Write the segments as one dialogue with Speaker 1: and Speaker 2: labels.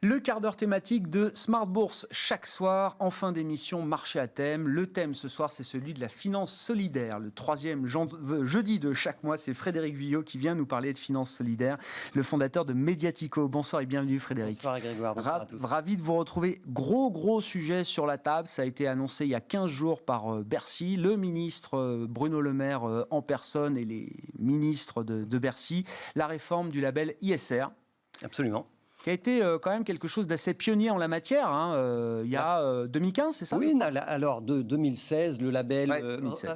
Speaker 1: Le quart d'heure thématique de Smart Bourse chaque soir en fin d'émission Marché à thème. Le thème ce soir, c'est celui de la finance solidaire. Le troisième jeudi de chaque mois, c'est Frédéric Villot qui vient nous parler de finance solidaire, le fondateur de Mediatico. Bonsoir et bienvenue Frédéric.
Speaker 2: Bonsoir Grégoire, bonsoir à tous.
Speaker 1: Ravi de vous retrouver. Gros sujet sur la table. Ça a été annoncé il y a 15 jours par Bercy. Le ministre Bruno Le Maire en personne et les ministres de Bercy. La réforme du label ISR.
Speaker 2: Absolument.
Speaker 1: Qui a été quand même quelque chose d'assez pionnier en la matière, il y a 2015, c'est ça?
Speaker 2: Oui, alors de 2016, le label
Speaker 1: 2016.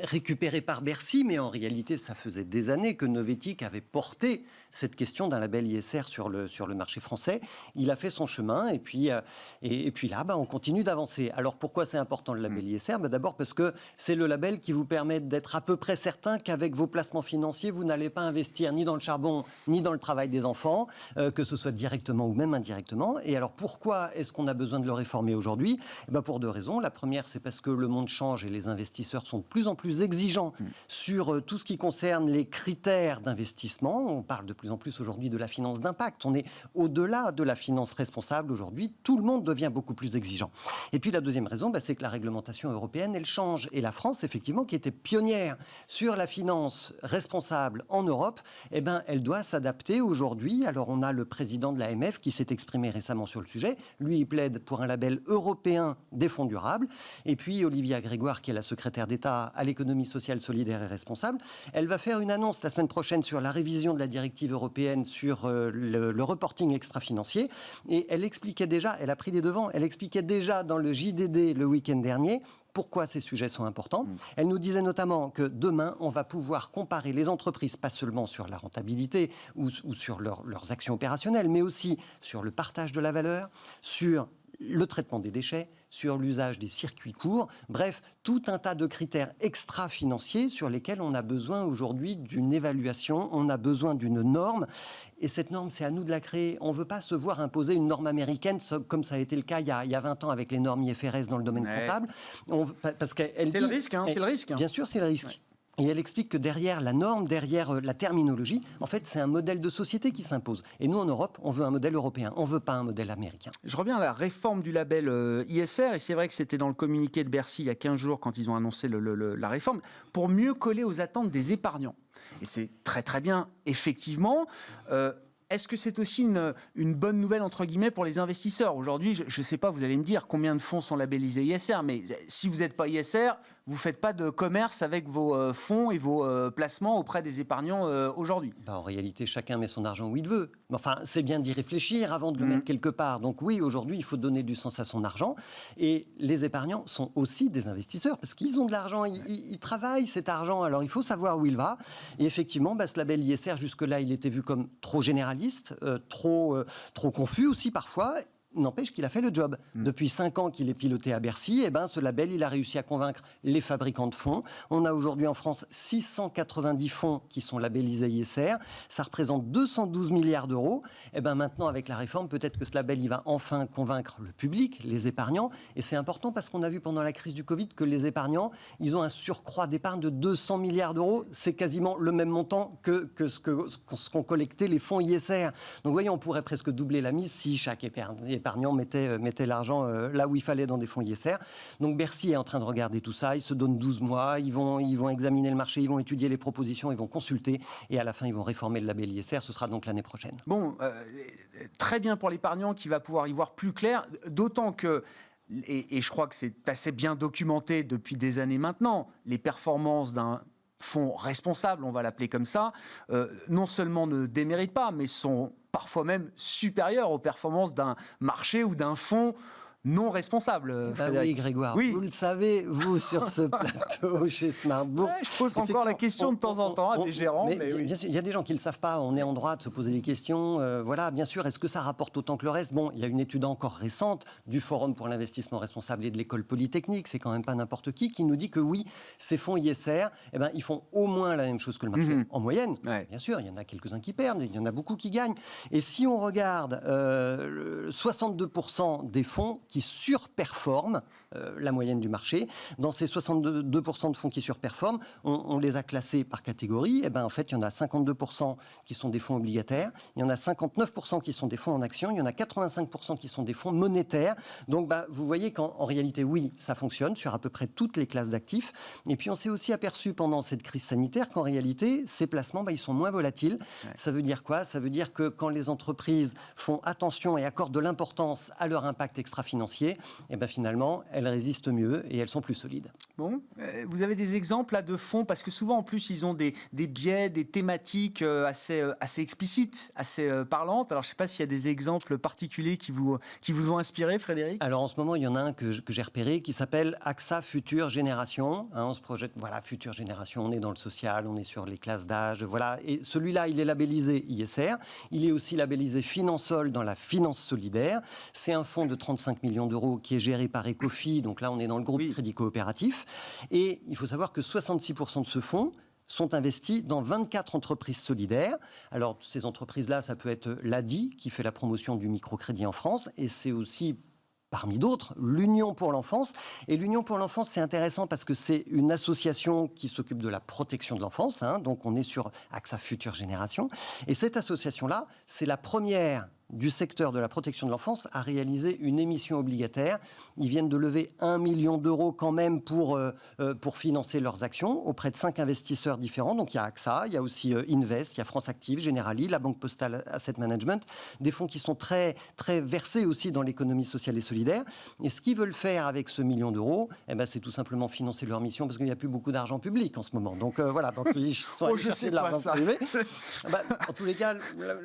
Speaker 2: Récupéré par Bercy, mais en réalité, ça faisait des années que Novetic avait porté cette question d'un label ISR sur le marché français. Il a fait son chemin, et puis là, on continue d'avancer. Alors pourquoi c'est important le label ISR? D'abord parce que c'est le label qui vous permet d'être à peu près certain qu'avec vos placements financiers, vous n'allez pas investir ni dans le charbon, ni dans le travail des enfants, que ce soit directement ou même indirectement. Et alors pourquoi est-ce qu'on a besoin de le réformer aujourd'hui? Pour deux raisons. La première, c'est parce que le monde change et les investisseurs sont de plus en plus exigeants sur tout ce qui concerne les critères d'investissement. On parle de plus en plus aujourd'hui de la finance d'impact. On est au-delà de la finance responsable aujourd'hui. Tout le monde devient beaucoup plus exigeant. Et puis la deuxième raison, c'est que la réglementation européenne, elle change. Et la France, effectivement, qui était pionnière sur la finance responsable en Europe, elle doit s'adapter aujourd'hui. Alors on a le président de l'AMF qui s'est exprimé récemment sur le sujet. Lui, il plaide pour un label européen des fonds durables. Et puis, Olivia Grégoire, qui est la secrétaire d'État à l'économie sociale, solidaire et responsable, elle va faire une annonce la semaine prochaine sur la révision de la directive européenne sur le reporting extra-financier. Et elle expliquait déjà, elle a pris les devants, elle expliquait déjà dans le JDD le week-end dernier pourquoi ces sujets sont importants. Elle nous disait notamment que demain, on va pouvoir comparer les entreprises, pas seulement sur la rentabilité ou sur leurs actions opérationnelles, mais aussi sur le partage de la valeur, sur le traitement des déchets, sur l'usage des circuits courts, bref, tout un tas de critères extra-financiers sur lesquels on a besoin aujourd'hui d'une évaluation, on a besoin d'une norme, et cette norme, c'est à nous de la créer. On ne veut pas se voir imposer une norme américaine, comme ça a été le cas il y a 20 ans avec les normes IFRS dans le domaine comptable. Parce qu'elle
Speaker 1: c'est le risque, c'est le risque.
Speaker 2: Bien sûr, c'est le risque. Ouais. Et elle explique que derrière la norme, derrière la terminologie, en fait, c'est un modèle de société qui s'impose. Et nous, en Europe, on veut un modèle européen. On ne veut pas un modèle américain.
Speaker 1: Je reviens à la réforme du label ISR. Et c'est vrai que c'était dans le communiqué de Bercy il y a 15 jours quand ils ont annoncé la réforme, pour mieux coller aux attentes des épargnants. Et c'est très bien, effectivement. Est-ce que c'est aussi une bonne nouvelle, entre guillemets, pour les investisseurs? Aujourd'hui, je ne sais pas, vous allez me dire combien de fonds sont labellisés ISR, mais si vous n'êtes pas ISR, vous ne faites pas de commerce avec vos fonds et vos placements auprès des épargnants aujourd'hui.
Speaker 2: En réalité, chacun met son argent où il veut. Enfin, c'est bien d'y réfléchir avant de le mettre quelque part. Donc oui, aujourd'hui, il faut donner du sens à son argent. Et les épargnants sont aussi des investisseurs, parce qu'ils ont de l'argent, ils travaillent cet argent, alors il faut savoir où il va. Et effectivement, ce label ISR, jusque-là, il était vu comme trop généraliste, trop confus aussi parfois. N'empêche qu'il a fait le job. Depuis 5 ans qu'il est piloté à Bercy, ce label, il a réussi à convaincre les fabricants de fonds. On a aujourd'hui en France 690 fonds qui sont labellisés ISR. Ça représente 212 milliards d'euros. Maintenant, avec la réforme, peut-être que ce label, il va enfin convaincre le public, les épargnants. Et c'est important parce qu'on a vu pendant la crise du Covid que les épargnants, ils ont un surcroît d'épargne de 200 milliards d'euros. C'est quasiment le même montant que ce qu'ont collecté les fonds ISR. Donc, vous voyez, on pourrait presque doubler la mise si chaque épargnant mettait l'argent là où il fallait dans des fonds ISR. Donc Bercy est en train de regarder tout ça, ils se donnent 12 mois, ils vont examiner le marché, ils vont étudier les propositions, ils vont consulter et à la fin ils vont réformer le label ISR, ce sera donc l'année prochaine.
Speaker 1: Bon, très bien pour l'épargnant qui va pouvoir y voir plus clair, d'autant que et je crois que c'est assez bien documenté depuis des années maintenant, les performances d'un fonds responsable, on va l'appeler comme ça, non seulement ne déméritent pas, mais sont parfois même supérieurs aux performances d'un marché ou d'un fonds non responsable.
Speaker 2: Oui, Grégoire, oui. Vous le savez, vous, sur ce plateau chez Smart Bourse.
Speaker 1: Je pose encore la question de temps en temps à des gérants. Mais oui.
Speaker 2: Bien sûr, il y a des gens qui ne le savent pas, on est en droit de se poser des questions. Voilà, bien sûr, est-ce que ça rapporte autant que le reste? Bon, il y a une étude encore récente du Forum pour l'investissement responsable et de l'École Polytechnique, c'est quand même pas n'importe qui nous dit que oui, ces fonds ISR, ils font au moins la même chose que le marché, en moyenne. Ouais. Bien sûr, il y en a quelques-uns qui perdent, il y en a beaucoup qui gagnent. Et si on regarde 62% des fonds qui surperforment la moyenne du marché. Dans ces 62% de fonds qui surperforment, on les a classés par catégorie. Et ben, en fait, il y en a 52% qui sont des fonds obligataires, il y en a 59% qui sont des fonds en actions, il y en a 85% qui sont des fonds monétaires. Donc, vous voyez qu'en réalité, oui, ça fonctionne sur à peu près toutes les classes d'actifs. Et puis, on s'est aussi aperçu pendant cette crise sanitaire qu'en réalité, ces placements, ils sont moins volatiles. Ouais. Ça veut dire quoi? Ça veut dire que quand les entreprises font attention et accordent de l'importance à leur impact extra-financier, et ben finalement, elles résistent mieux et elles sont plus solides.
Speaker 1: Bon, vous avez des exemples là de fonds, parce que souvent en plus ils ont des biais, des thématiques assez explicites, assez parlantes. Alors je ne sais pas s'il y a des exemples particuliers qui vous ont inspiré, Frédéric.
Speaker 2: Alors en ce moment il y en a un que j'ai repéré qui s'appelle AXA Future Génération. On se projette, voilà, Future Génération, on est dans le social, on est sur les classes d'âge, voilà. Et celui-là il est labellisé ISR, il est aussi labellisé Finansol dans la finance solidaire. C'est un fonds de 35 millions d'euros qui est géré par Ecofi, donc là on est dans le groupe Crédit Coopératif. Et il faut savoir que 66% de ce fonds sont investis dans 24 entreprises solidaires. Alors, ces entreprises-là, ça peut être l'ADI, qui fait la promotion du microcrédit en France, et c'est aussi, parmi d'autres, l'Union pour l'enfance. Et l'Union pour l'enfance, c'est intéressant parce que c'est une association qui s'occupe de la protection de l'enfance, donc on est sur AXA Future Génération. Et cette association-là, c'est la première du secteur de la protection de l'enfance à réaliser une émission obligataire. Ils viennent de lever 1 million d'euros quand même pour financer leurs actions auprès de 5 investisseurs différents. Donc il y a AXA, il y a aussi Invest, il y a France Active, Generali, la Banque Postale Asset Management, des fonds qui sont très, très versés aussi dans l'économie sociale et solidaire. Et ce qu'ils veulent faire avec ce million d'euros, c'est tout simplement financer leur mission parce qu'il n'y a plus beaucoup d'argent public en ce moment. Donc voilà, donc ils sont allés chercher de l'argent privé. En tous les cas,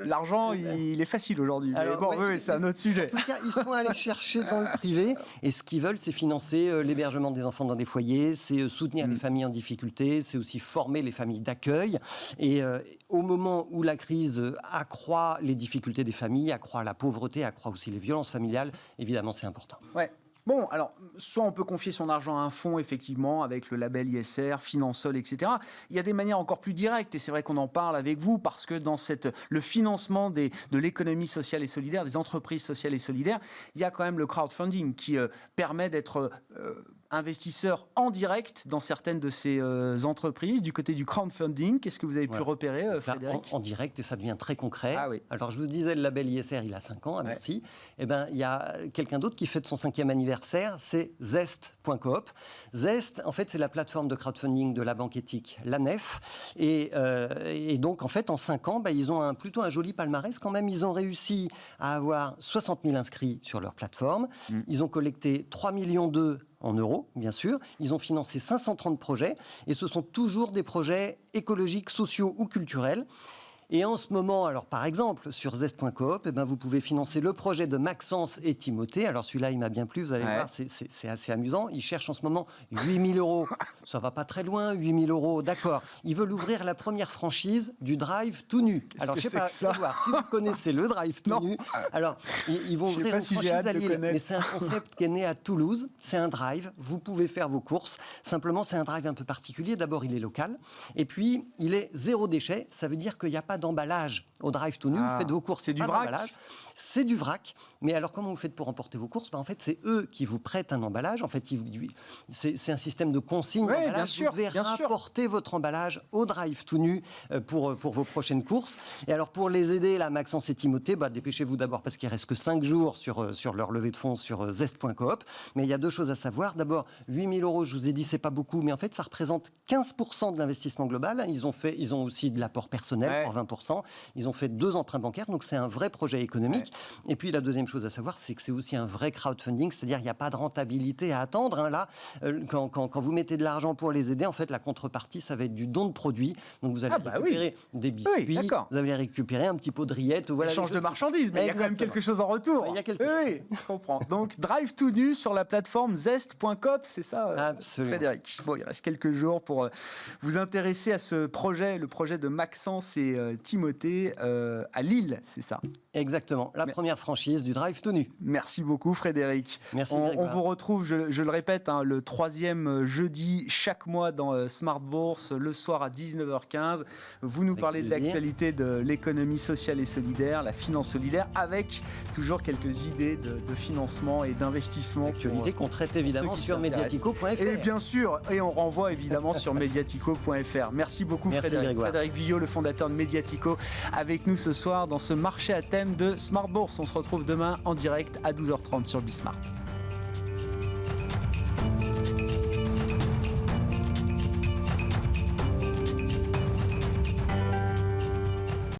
Speaker 1: l'argent, il est facile aujourd'hui. Alors, mais bon, oui, c'est un autre sujet.
Speaker 2: En tout cas, ils sont allés chercher dans le privé et ce qu'ils veulent, c'est financer l'hébergement des enfants dans des foyers, c'est soutenir les familles en difficulté, c'est aussi former les familles d'accueil. Et au moment où la crise accroît les difficultés des familles, accroît la pauvreté, accroît aussi les violences familiales, évidemment, c'est important.
Speaker 1: Ouais. Bon, alors, soit on peut confier son argent à un fonds, effectivement, avec le label ISR, Finansol, etc. Il y a des manières encore plus directes, et c'est vrai qu'on en parle avec vous, parce que dans le financement de l'économie sociale et solidaire, des entreprises sociales et solidaires, il y a quand même le crowdfunding qui permet d'être investisseur en direct dans certaines de ces entreprises. Du côté du crowdfunding, qu'est-ce que vous avez pu repérer, Frédéric ?
Speaker 2: En direct, et ça devient très concret.
Speaker 1: Ah oui.
Speaker 2: Alors, je vous disais, le label ISR, il a 5 ans, merci. Il y a quelqu'un d'autre qui fête son 5e anniversaire, c'est Zest.coop. Zest, en fait, c'est la plateforme de crowdfunding de la banque éthique, l'ANEF. Et donc, en fait, en 5 ans, ils ont plutôt un joli palmarès quand même. Ils ont réussi à avoir 60 000 inscrits sur leur plateforme. Ils ont collecté 3,2 millions en euros, bien sûr. Ils ont financé 530 projets et ce sont toujours des projets écologiques, sociaux ou culturels. Et en ce moment, alors par exemple, sur Zest.coop, vous pouvez financer le projet de Maxence et Timothée. Alors celui-là, il m'a bien plu, vous allez voir, c'est assez amusant. Ils cherchent en ce moment 8 000 euros. Ça va pas très loin, 8 000 euros, d'accord. Ils veulent ouvrir la première franchise du Drive tout nu. Alors je sais pas, voir si vous connaissez le Drive tout nu. Alors ils vont ouvrir une franchise à Lille, mais c'est un concept qui est né à Toulouse. C'est un drive, vous pouvez faire vos courses. Simplement, c'est un drive un peu particulier. D'abord, il est local. Et puis, il est zéro déchet. Ça veut dire qu'il n'y a pas d'emballage au drive tout nu. Vous faites vos courses,
Speaker 1: c'est du vrac.
Speaker 2: C'est du vrac. Mais alors, comment vous faites pour emporter vos courses ? En fait, c'est eux qui vous prêtent un emballage. En fait, c'est un système de consigne d'emballage.
Speaker 1: Bien sûr,
Speaker 2: vous devez rapporter votre emballage au drive tout nu pour vos prochaines courses. Et alors, pour les aider, là, Maxence et Timothée, dépêchez-vous d'abord parce qu'il ne reste que 5 jours sur leur levée de fonds sur Zest.coop. Mais il y a 2 choses à savoir. D'abord, 8 000 euros, je vous ai dit, c'est pas beaucoup, mais en fait, ça représente 15% de l'investissement global. Ils ont aussi de l'apport personnel pour 20%. Ils ont fait 2 emprunts bancaires, donc c'est un vrai projet économique. Et puis la deuxième chose à savoir, c'est que c'est aussi un vrai crowdfunding, c'est-à-dire qu'il n'y a pas de rentabilité à attendre. Là, quand vous mettez de l'argent pour les aider, en fait, la contrepartie, ça va être du don de produits. Donc vous allez récupérer des biscuits, vous allez récupérer un petit pot de rillettes. Voilà,
Speaker 1: échange de marchandises, mais il y a quand même quelque chose en retour.
Speaker 2: Il y a quelque chose.
Speaker 1: Oui, je comprends. Donc Drive tout nu sur la plateforme Zest.coop, c'est ça, Frédéric. Bon, il reste quelques jours pour vous intéresser à ce projet, le projet de Maxence et Timothée à Lille, c'est ça ?
Speaker 2: Exactement. la première franchise du Drive tout nu.
Speaker 1: Merci beaucoup Frédéric.
Speaker 2: Merci
Speaker 1: On
Speaker 2: Grégoire.
Speaker 1: vous retrouve, je le répète, le 3e jeudi chaque mois dans Smart Bourse, le soir à 19h15. Vous nous
Speaker 2: Avec
Speaker 1: parlez de
Speaker 2: plaisir.
Speaker 1: l'actualité de l'économie sociale et solidaire, la finance solidaire, avec toujours quelques idées de financement et d'investissement.
Speaker 2: Actualité qu'on traite évidemment
Speaker 1: ceux qui
Speaker 2: sur
Speaker 1: s'intéressent.
Speaker 2: mediatico.fr.
Speaker 1: Et bien sûr, et on renvoie évidemment sur mediatico.fr. Merci beaucoup
Speaker 2: Merci,
Speaker 1: Frédéric.
Speaker 2: Grégoire.
Speaker 1: Frédéric Villot, le fondateur de Mediatico, avec nous ce soir dans ce marché à thème de Smart Bourse. On se retrouve demain en direct à 12h30 sur Bismart.